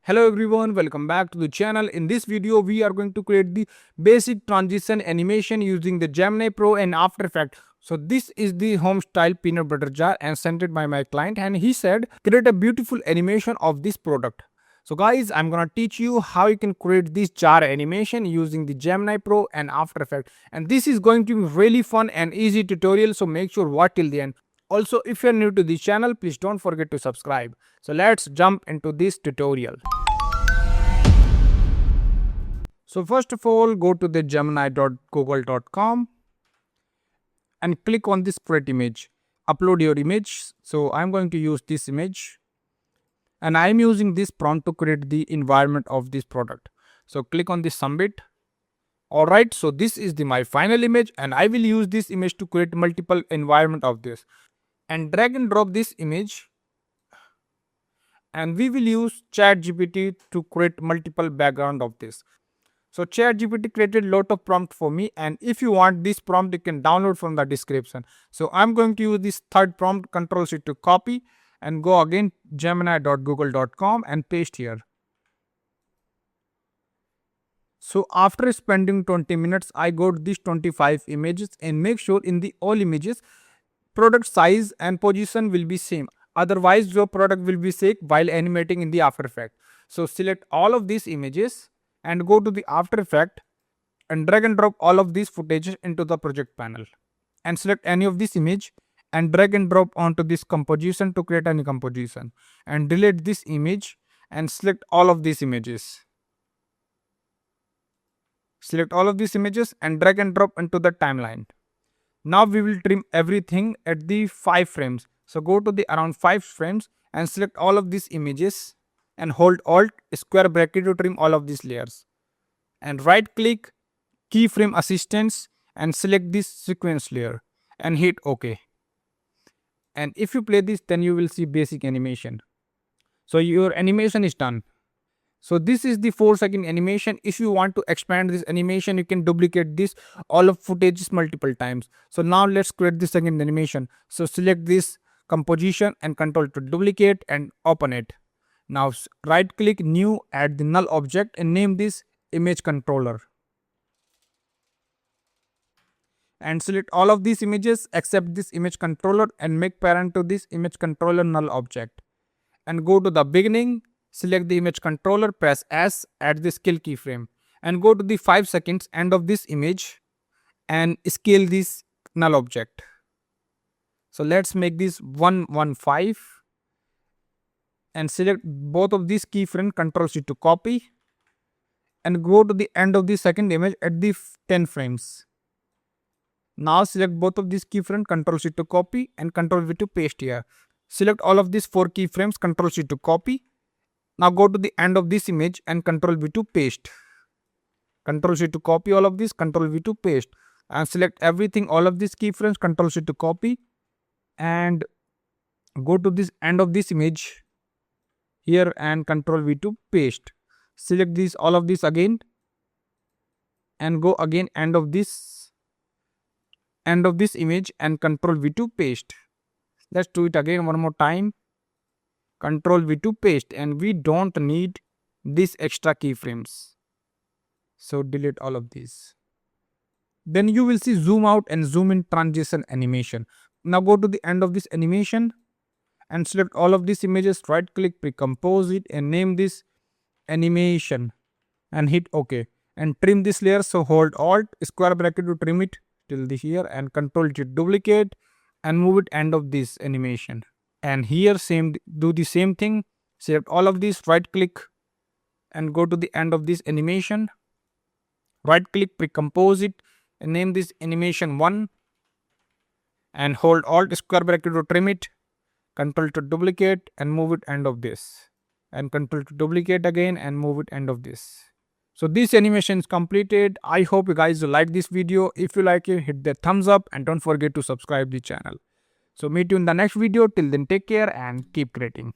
Hello everyone, welcome back to the channel. In this video, we are going to create the basic transition animation using the Gemini Pro and After Effects. So this is the home style peanut butter jar and sent it by my client, and he said create a beautiful animation of this product. So guys, I'm gonna teach you how you can create this jar animation using the Gemini Pro and After Effects. And this is going to be really fun and easy tutorial, so make sure watch till the end. Also, if you're new to this channel, please don't forget to subscribe. So let's jump into this tutorial. So first of all, go to the gemini.google.com and click on this create image. Upload your image. So I'm going to use this image, and I'm using this prompt to create the environment of this product. So click on the submit. Alright, so this is my final image, and I will use this image to create multiple environment of this. And drag and drop this image, and we will use ChatGPT to create multiple background of this. So ChatGPT created lot of prompt for me, and if you want this prompt, you can download from the description. So I'm going to use this third prompt, Control C to copy, and go again gemini.google.com and paste here. So after spending 20 minutes, I got these 25 images, and make sure in the all images product size and position will be same. Otherwise, your product will be sick while animating in the After Effects. So select all of these images and go to the After Effects and drag and drop all of these footages into the project panel. And select any of this image and drag and drop onto this composition to create any composition. And delete this image and select all of these images. Select all of these images and drag and drop into the timeline. Now we will trim everything at the 5 frames. So go to the around 5 frames and select all of these images and hold Alt square bracket to trim all of these layers. And right click keyframe assistance and select this sequence layer and hit OK. And if you play this, then you will see basic animation. So your animation is done. So this is the 4-second animation. If you want to expand this animation, you can duplicate this all of footages multiple times. So now let's create the second animation. So select this composition and Control to duplicate and open it. Now right click new, add the null object and name this image controller. And select all of these images except this image controller and make parent to this image controller null object. And go to the beginning. Select the image controller, press S, add the scale keyframe, and go to the 5 seconds end of this image and scale this null object. So let's make this 115 and select both of these keyframes, Control C to copy, and go to the end of the second image at the 10 frames. Now select both of these keyframes, Control C to copy and Control V to paste here. Select all of these 4 keyframes, Control C to copy. Now go to the end of this image and Control V to paste. Control C to copy all of this, Control V to paste. And select everything, all of these keyframes, Control C to copy. And go to this end of this image here and Control V to paste. Select this, all of this again. And go again end of this image and Control V to paste. Let's do it again one more time. Control V to paste, and we don't need these extra keyframes. So delete all of these. Then you will see zoom out and zoom in transition animation. Now go to the end of this animation and select all of these images, right click, pre-compose it and name this animation and hit OK. And trim this layer, so hold Alt square bracket to trim it till here and Control to duplicate and move it end of this animation. And here do the same thing. Select all of these, right click and go to the end of this animation. Right click, pre-compose it and name this animation 1 and hold Alt square bracket to trim it. Control to duplicate and move it end of this. And Control to duplicate again and move it end of this. So this animation is completed. I hope you guys like this video. If you like it, hit the thumbs up and don't forget to subscribe the channel. So meet you in the next video. Till then, take care and keep creating.